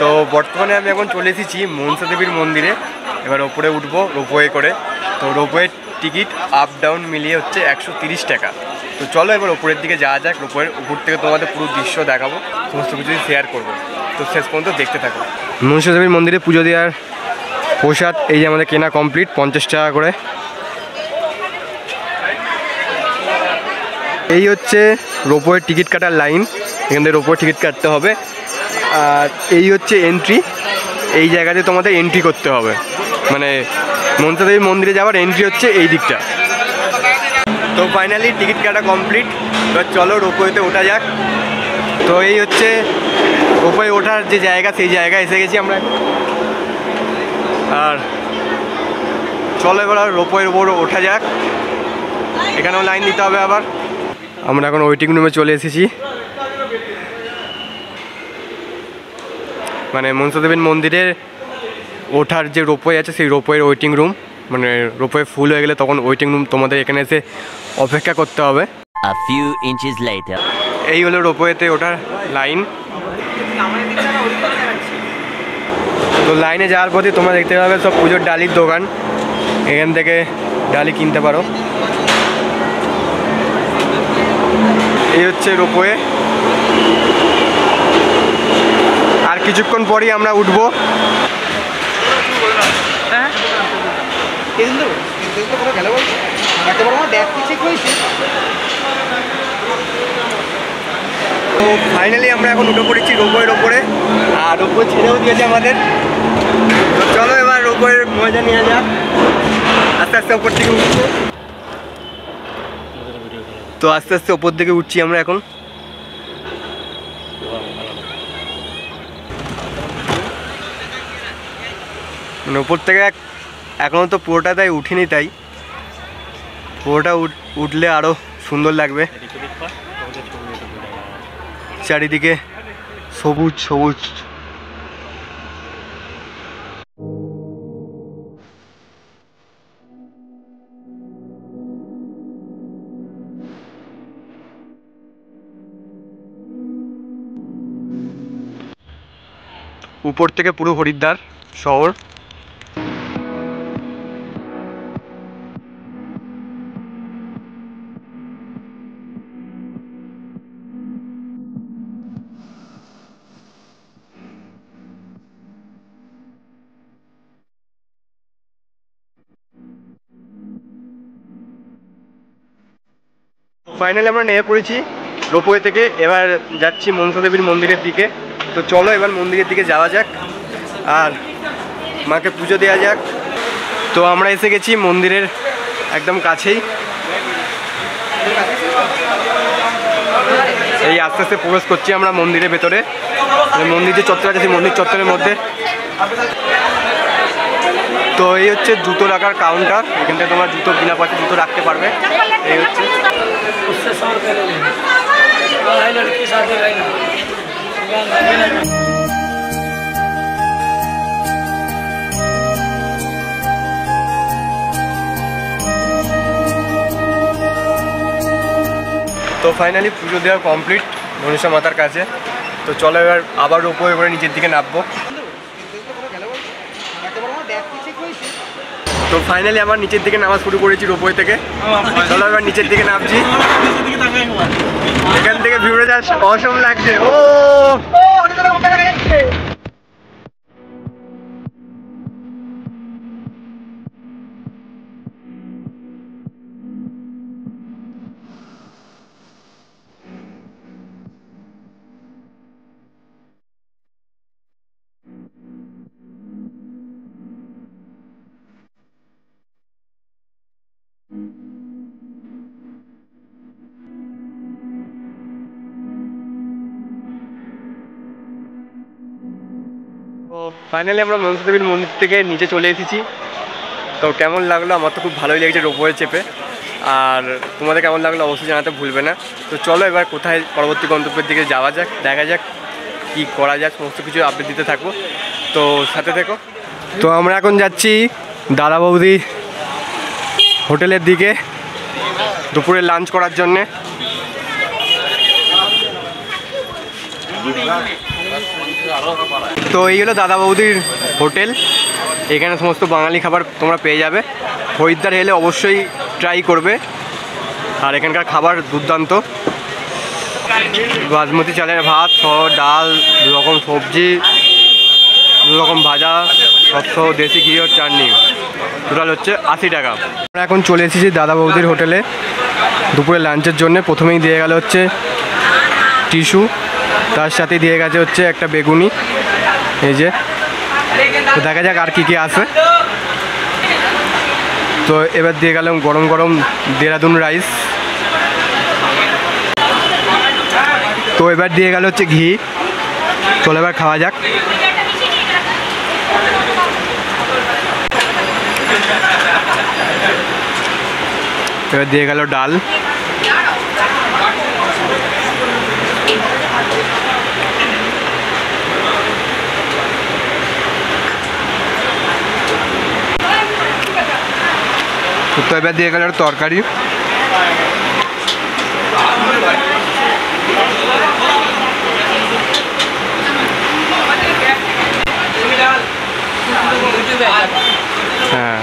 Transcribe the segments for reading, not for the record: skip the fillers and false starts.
তো বর্তমানে আমি এখন চলে এসেছি মনসা দেবীর মন্দিরে। এবার ওপরে উঠবো রোপওয়ে করে। তো রোপওয়ের টিকিট আপ ডাউন মিলিয়ে হচ্ছে 130 টাকা। তো চলো এবার ওপরের দিকে যাওয়া যাক। রোপওয়ের উপর থেকে তোমাদের পুরো দৃশ্য দেখাবো, সমস্ত কিছু শেয়ার করবো। তো শেষ পর্যন্ত দেখতে থাকো। মনসা দেবীর মন্দিরে পুজো দেওয়ার প্রসাদ এই যে আমাদের কেনা কমপ্লিট, 50 টাকা করে। এই হচ্ছে রোপওয়ের টিকিট কাটার লাইন, এখান থেকে রোপওয়ের টিকিট কাটতে হবে। আর এই হচ্ছে এন্ট্রি, এই জায়গাতে তোমাদের এন্ট্রি করতে হবে, মানে মনসা দেবীর মন্দিরে যাওয়ার এন্ট্রি হচ্ছে এই দিকটা। তো ফাইনালি টিকিট কাটা কমপ্লিট, এবার চলো রোপওয়েতে ওঠা যাক। তো এই হচ্ছে রোপওয়ে ওঠার যে জায়গা, সেই জায়গায় এসে গেছি আমরা। আর চলো এবার রোপওয়ের উপর ওঠা যাক, এখানেও লাইন দিতে হবে আবার। আমরা এখন ওয়েটিং রুমে চলে এসেছি, মানে মনসা দেবীর মন্দিরের ওঠার যে রোপওয়ে আছে সেই রোপওয়ের ওয়েটিং রুম। মানে রোপওয়ে ফুল হয়ে গেলে তখন ওয়েটিং রুম তোমাদের এখানে এসে অপেক্ষা করতে হবে। এই হলো রোপওয়েতে ওঠার লাইন। তো লাইনে যাওয়ার পথে তোমরা দেখতে পাবে সব পুজোর ডালির দোকান, এখান থেকে ডালি কিনতে পারো। এই হচ্ছে রোপওয়ে, আর কিছুক্ষণ পরেই আমরা উঠবো। তো ফাইনালি আমরা এখন উঠে পড়েছি রোপওয়ের ওপরে, আর রোপওয়ে ছেড়েও দিয়েছে আমাদের। তো চলো এবার রোপওয়ের মজা নিয়ে যাক, আস্তে আস্তে ওপর দিকে উঠবো। তো আস্তে আস্তে ওপর দিকে উঠছি আমরা এখন। মানে উপর থেকে এখনও তো পুরোটা তাই উঠিনি, তাই পুরোটা উঠলে আরও সুন্দর লাগবে। চারিদিকে সবুজ সবুজ। উপর থেকে পুরো হরিদ্বার শহর। ফাইনালি আমরা নেমে পড়েছি রোপওয়ে থেকে, এবার যাচ্ছি মনসা দেবীর মন্দিরের দিকে। তো চলো এবার মন্দিরের দিকে যাওয়া যাক আর মাকে পুজো দেওয়া যাক। তো আমরা এসে গেছি মন্দিরের একদম কাছেই। এই আস্তে আস্তে প্রবেশ করছি আমরা মন্দিরের ভেতরে। মন্দির যে চত্বর আছে সেই মন্দির চত্বরের মধ্যে। তো এই হচ্ছে জুতো রাখার কাউন্টার, এখান থেকে তোমরা জুতো বিনা পয়সা জুতো রাখতে পারবে। এই হচ্ছে তো ফাইনালি পুজো দেওয়া কমপ্লিট মনসা মাতার কাছে। তো চলো এবার আবার রোপওয়ে করে নিচের দিকে নামবো। তো ফাইনালি আবার নিচের দিকে নামা শুরু করেছি রোপওয়ে থেকে। চলো এবার নিচের দিকে নামছি। এখান থেকে ভিউটা যা অসম লাগছে। ও ফাইনালি আমরা মনসা দেবীর মন্দির থেকে নিচে চলে এসেছি। তো কেমন লাগলো? আমার তো খুব ভালোই লেগেছে রোপওয়ে চেপে। আর তোমাদের কেমন লাগলো অবশ্যই জানাতে ভুলবে না। তো চলো এবার কোথায় পরবর্তী গন্তব্যের দিকে যাওয়া যাক, দেখা যাক কি করা যায়, সমস্ত কিছু আপডেট দিতে থাকবো। তো সাথে থেকো। তো আমরা এখন যাচ্ছি দাদা বৌদি হোটেলের দিকে দুপুরে লাঞ্চ করার জন্যে। তো এই হলো দাদা বৌদির হোটেল। এখানে সমস্ত বাঙালি খাবার তোমরা পেয়ে যাবে। হরিদ্বার এলে অবশ্যই ট্রাই করবে। আর এখানকার খাবার দুর্দান্ত। বাসমতি চালের ভাত সহ ডাল, 2 রকম সবজি, 2 রকম ভাজা, সব দেশি ঘি ও চাটনি। টোটাল হচ্ছে 80 টাকা। আমরা এখন চলে এসেছি দাদা বৌদির হোটেলে দুপুরে লাঞ্চের জন্য। প্রথমেই দিয়ে গেল হচ্ছে টিস্যু, তার সাথে দিয়ে গেছে হচ্ছে একটা বেগুনি। এই যে, তো দেখা যাক আর কী আছে। তো এবার দিয়ে গেলাম গরম গরম দেরাদুন রাইস। তো এবার দিয়ে গেল হচ্ছে ঘি। চলো এবার খাওয়া যাক। এবার দিয়ে গেল ডাল। তো এবার দিয়ে গেল তরকারি। হ্যাঁ,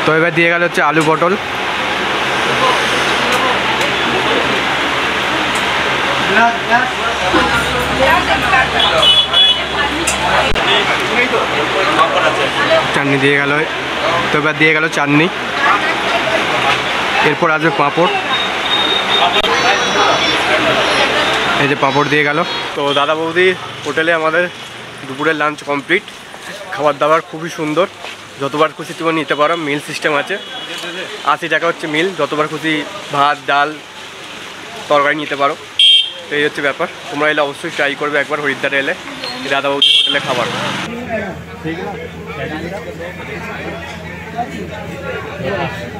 তো এবার দিয়ে গেল হচ্ছে আলু পটল। চাটনি দিয়ে গেল। তো এবার দিয়ে গেল চাটনি। এরপর আসবে পাঁপড়। এই যে পাঁপড় দিয়ে গেল। তো দাদা বৌদি হোটেলে আমাদের দুপুরের লাঞ্চ কমপ্লিট। খাবার দাবার খুবই সুন্দর, যতবার খুশি তুমি নিতে পারো। মিল সিস্টেম আছে, 80 টাকা হচ্ছে মিল। যতবার খুশি ভাত, ডাল, তরকারি নিতে পারো। তো এই হচ্ছে ব্যাপার। তোমরা এলে অবশ্যই ট্রাই করবে একবার হরিদ্বারে এলে দাদা বৌদি হোটেলে খাবার।